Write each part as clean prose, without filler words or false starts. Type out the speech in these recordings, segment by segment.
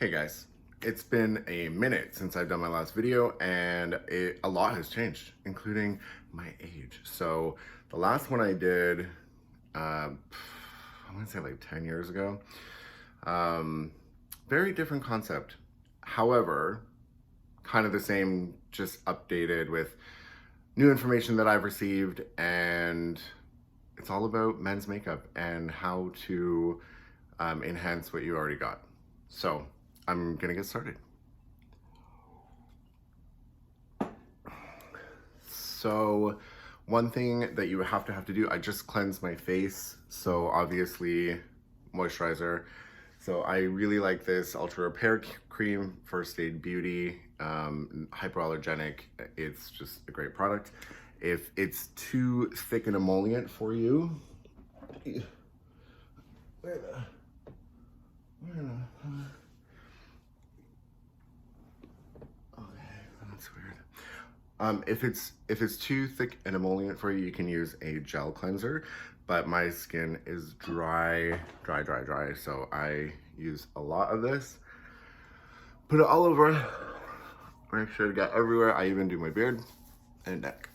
Hey guys, it's been a minute since I've done my last video and a lot has changed, including my age. So the last one I did, I want to say like 10 years ago. Very different concept. However, kind of the same, just updated with new information that I've received, and it's all about men's makeup and how to enhance what you already got. So I'm gonna get started. So one thing that you have to do, I just cleanse my face. So obviously moisturizer. So I really like this Ultra Repair Cream, First Aid Beauty, hypoallergenic. It's just a great product. If it's too thick and emollient for you, that's weird. If it's too thick and emollient for you, you can use a gel cleanser. But my skin is dry. So I use a lot of this. Put it all over. Make sure it got everywhere. I even do my beard and neck.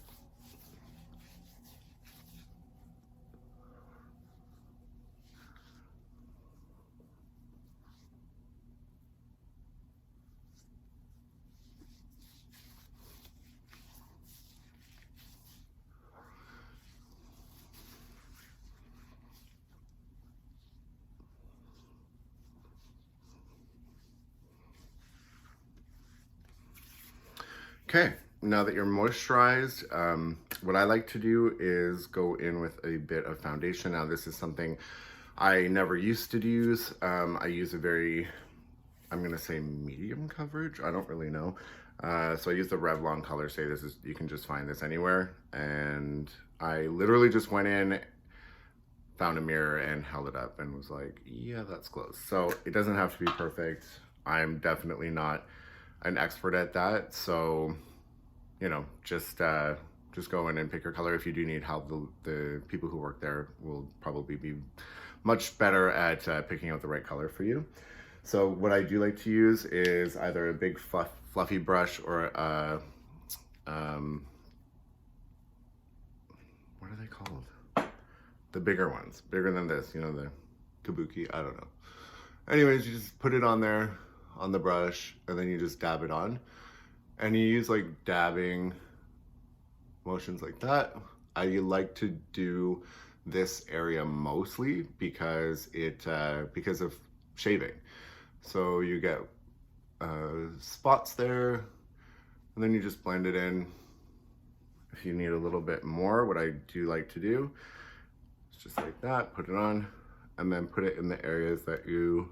Okay, now that you're moisturized, what I like to do is go in with a bit of foundation. Now this is something I never used to use. I use a very, I'm gonna say medium coverage. I don't really know. So I use the Revlon Color Stay. This is, you can just find this anywhere. And I literally just went in, found a mirror and held it up and was like, yeah, that's close. So it doesn't have to be perfect. I'm definitely not an expert at that. So, you know, just go in and pick your color. If you do need help, the people who work there will probably be much better at picking out the right color for you. So what I do like to use is either a big fluffy brush or a, what are they called? The bigger ones, bigger than this, you know, the kabuki, I don't know. Anyways, you just put it on there on the brush and then you just dab it on. And you use like dabbing motions like that. I like to do this area mostly because because of shaving. So you get spots there and then you just blend it in. If you need a little bit more, what I do like to do is just like that, put it on, and then put it in the areas that you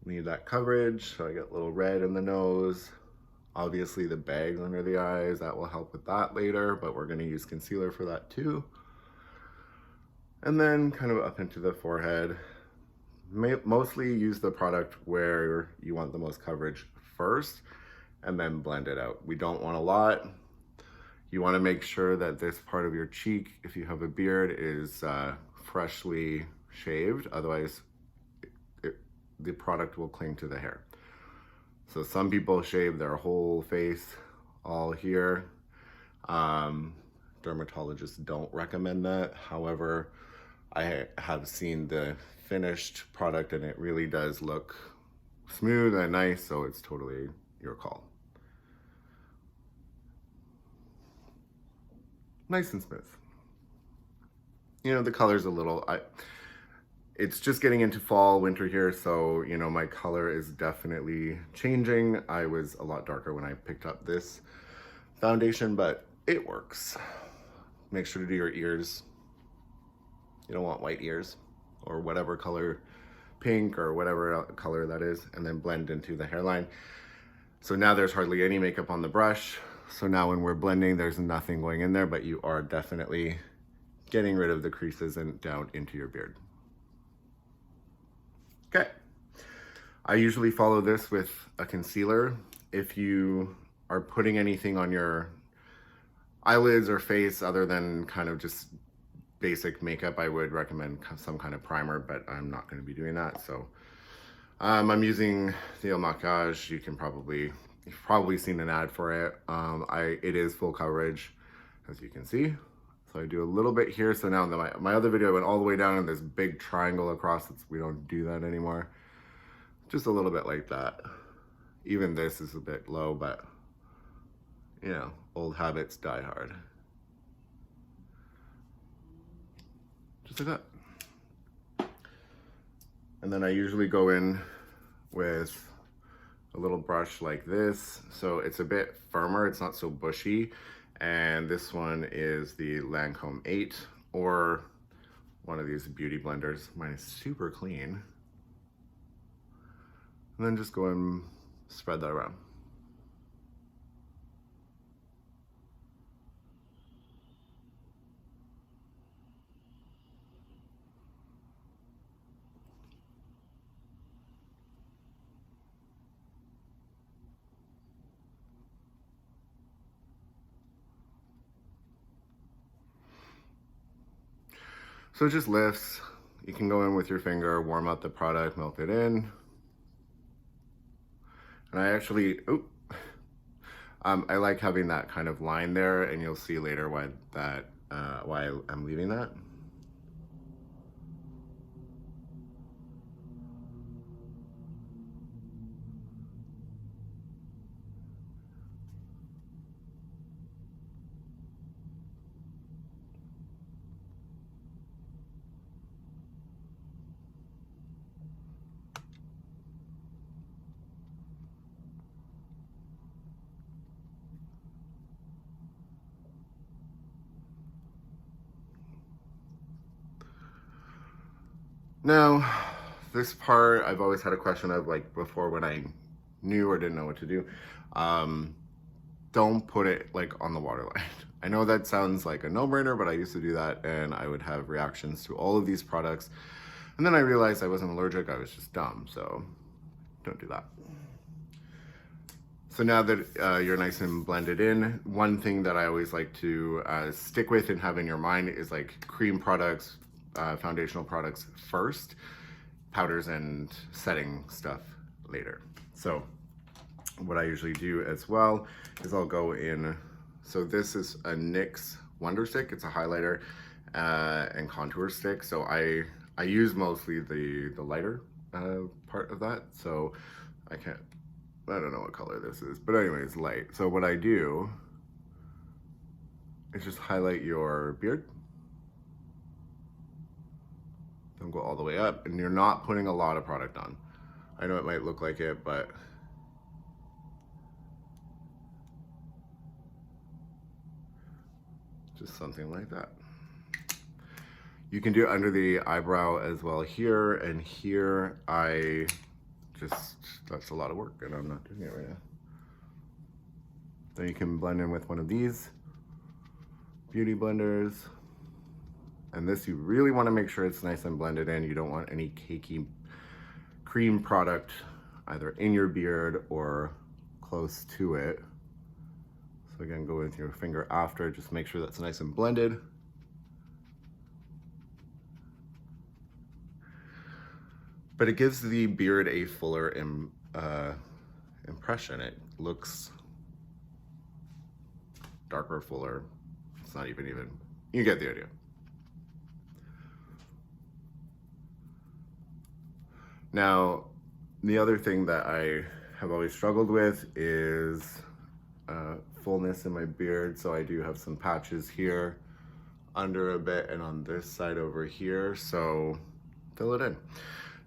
need that coverage. So I get a little red in the nose. Obviously the bags under the eyes, that will help with that later, but we're gonna use concealer for that too. And then kind of up into the forehead. Mostly use the product where you want the most coverage first and then blend it out. We don't want a lot. You wanna make sure that this part of your cheek, if you have a beard, is freshly shaved. Otherwise, the product will cling to the hair. So some people shave their whole face all here. Dermatologists don't recommend that. However, I have seen the finished product and it really does look smooth and nice, so it's totally your call. Nice and smooth. You know, the color's a little, it's just getting into fall, winter here, so, you know, my color is definitely changing. I was a lot darker when I picked up this foundation, but it works. Make sure to do your ears. You don't want white ears or whatever color, pink or whatever color that is, and then blend into the hairline. So now there's hardly any makeup on the brush. So now when we're blending, there's nothing going in there, but you are definitely getting rid of the creases and down into your beard. Okay, I usually follow this with a concealer. If you are putting anything on your eyelids or face other than kind of just basic makeup, I would recommend some kind of primer, but I'm not going to be doing that. So I'm using the Il Maquillage. You've probably seen an ad for it. It is full coverage, as you can see. So I do a little bit here. So now my other video went all the way down in this big triangle across. We don't do that anymore. Just a little bit like that. Even this is a bit low, but you know, old habits die hard. Just like that. And then I usually go in with a little brush like this. So it's a bit firmer, it's not so bushy. And this one is the Lancome 8 or one of these beauty blenders. Mine is super clean. And then just go and spread that around. So it just lifts. You can go in with your finger, warm up the product, melt it in. And I actually, I like having that kind of line there, and you'll see later why I'm leaving that. Now, this part, I've always had a question of, like, before when I knew or didn't know what to do. Don't put it like on the waterline. I know that sounds like a no-brainer, but I used to do that and I would have reactions to all of these products. And then I realized I wasn't allergic, I was just dumb, so don't do that. So now that you're nice and blended in, one thing that I always like to stick with and have in your mind is like cream products, foundational products first, powders and setting stuff later. So what I usually do as well is I'll go in, so this is a NYX Wonder Stick. It's a highlighter and contour stick. So I use mostly the lighter part of that. So I don't know what color this is, but anyways, light. So what I do is just highlight your beard. Don't go all the way up, and you're not putting a lot of product on. I know it might look like it, but just something like that. You can do it under the eyebrow as well here, and here that's a lot of work and I'm not doing it right now. Then you can blend in with one of these beauty blenders. And this, you really want to make sure it's nice and blended in. You don't want any cakey cream product either in your beard or close to it. So again, go with your finger after, just make sure that's nice and blended. But it gives the beard a fuller impression. It looks darker, fuller. It's not even, you get the idea. Now, the other thing that I have always struggled with is fullness in my beard. So I do have some patches here under a bit and on this side over here. So fill it in.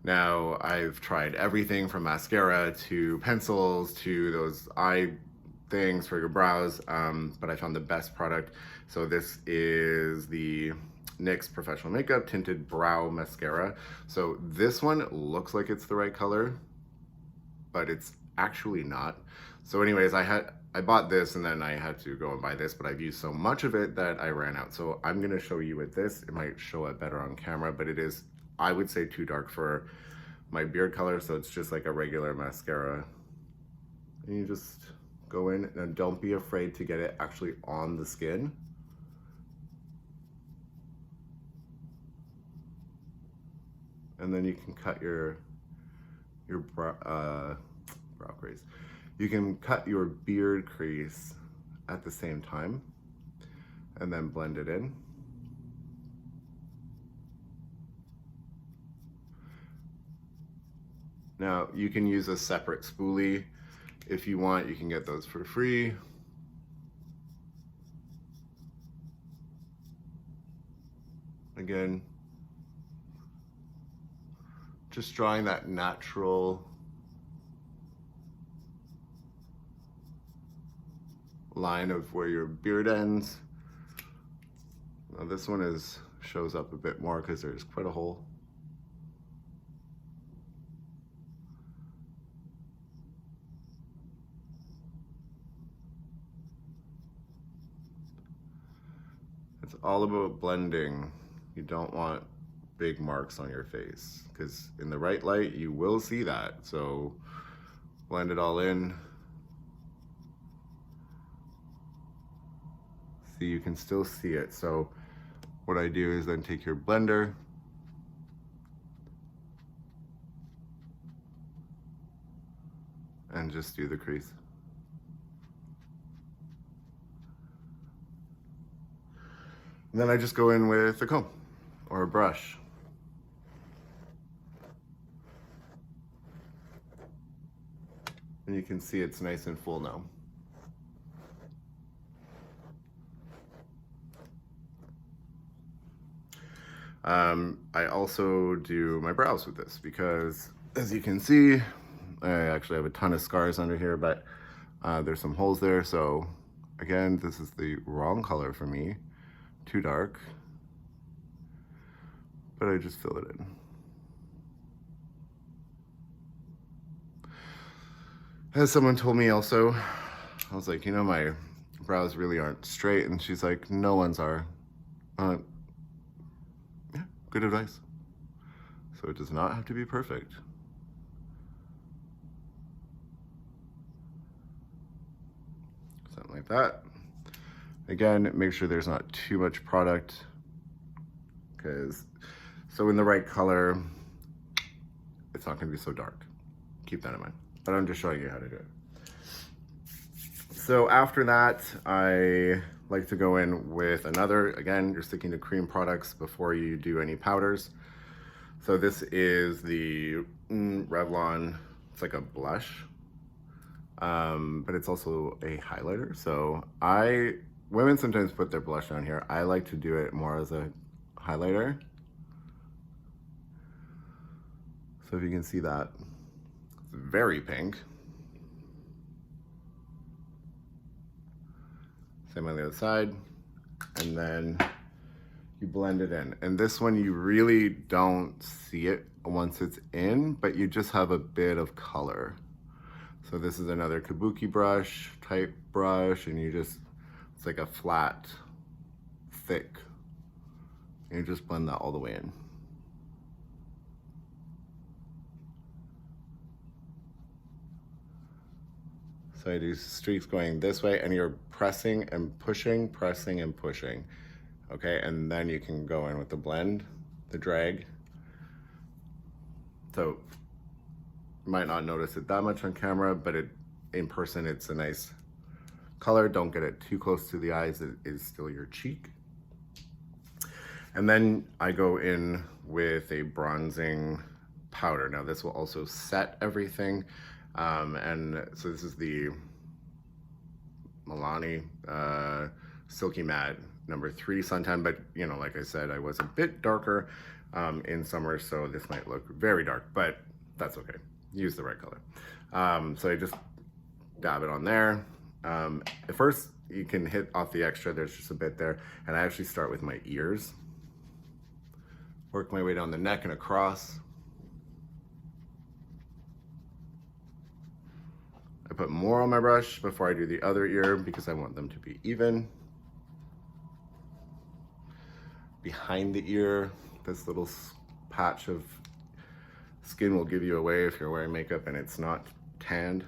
Now, I've tried everything from mascara to pencils to those eye things for your brows, but I found the best product. So this is the NYX Professional Makeup Tinted Brow Mascara. So this one looks like it's the right color, but it's actually not. So anyways, I bought this and then I had to go and buy this, but I've used so much of it that I ran out. So I'm gonna show you with this. It might show it better on camera, but it is, I would say, too dark for my beard color. So it's just like a regular mascara. And you just go in and don't be afraid to get it actually on the skin. And then you can cut your your brow crease. You can cut your beard crease at the same time and then blend it in. Now you can use a separate spoolie if you want. You can get those for free. Again, just drawing that natural line of where your beard ends. Now this one shows up a bit more because there's quite a hole. It's all about blending. You don't want big marks on your face because in the right light you will see that. So blend it all in. See, you can still see it. So what I do is then take your blender and just do the crease. And then I just go in with a comb or a brush. And you can see it's nice and full now. I also do my brows with this because, as you can see, I actually have a ton of scars under here, but there's some holes there. So again, this is the wrong color for me, too dark, but I just fill it in. As someone told me also, I was like, you know, my brows really aren't straight, and she's like, no one's are. Yeah, good advice. So it does not have to be perfect. Something like that. Again, make sure there's not too much product, so in the right color, it's not gonna be so dark. Keep that in mind. But I'm just showing you how to do it. So after that, I like to go in with another, again, you're sticking to cream products before you do any powders. So this is the Revlon, it's like a blush, but it's also a highlighter. So women sometimes put their blush down here. I like to do it more as a highlighter. So if you can see that, it's very pink. Same on the other side. And then you blend it in. And this one, you really don't see it once it's in, but you just have a bit of color. So this is another kabuki brush type brush, and it's like a flat, thick. And you just blend that all the way in. So I do streaks going this way, and you're pressing and pushing, pressing and pushing. Okay, and then you can go in with the blend, the drag. So you might not notice it that much on camera, but in person it's a nice color. Don't get it too close to the eyes, it is still your cheek. And then I go in with a bronzing powder. Now this will also set everything. And so this is the Milani Silky Matte #3 Suntan, but you know, like I said, I was a bit darker in summer, so this might look very dark, but that's okay. Use the right color. So I just dab it on there. At first, you can hit off the extra, there's just a bit there, and I actually start with my ears. Work my way down the neck and across. I put more on my brush before I do the other ear because I want them to be even. Behind the ear, this little patch of skin will give you away if you're wearing makeup and it's not tanned.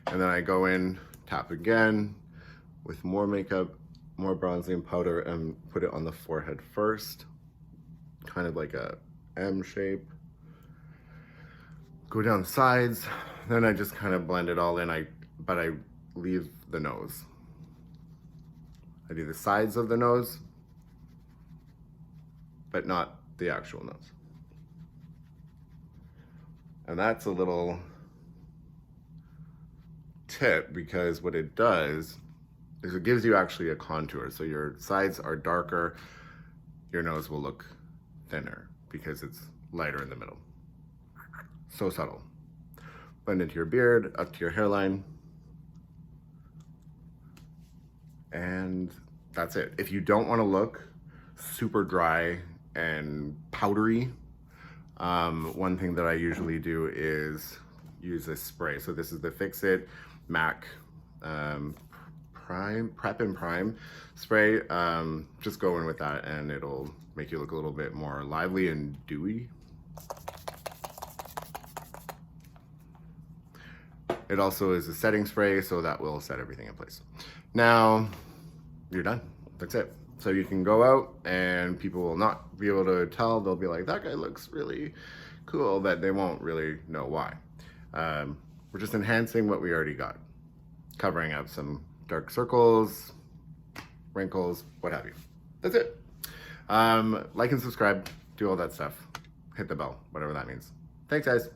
And then I go in, tap again with more makeup, more bronzing powder, and put it on the forehead first, kind of like a M shape. go down the sides. Then I just kind of blend it all in, but I leave the nose. I do the sides of the nose, but not the actual nose. And that's a little tip, because what it does is it gives you actually a contour. So your sides are darker, your nose will look thinner because it's lighter in the middle. So subtle. Blend into your beard, up to your hairline. And that's it. If you don't want to look super dry and powdery, one thing that I usually do is use this spray. So this is the Fix It MAC Prep and Prime spray. Just go in with that and it'll make you look a little bit more lively and dewy. It also is a setting spray, so that will set everything in place. Now, you're done. That's it. So you can go out and people will not be able to tell. They'll be like, that guy looks really cool, but they won't really know why. We're just enhancing what we already got. Covering up some dark circles, wrinkles, what have you. That's it. Like and subscribe, do all that stuff. Hit the bell, whatever that means. Thanks, guys.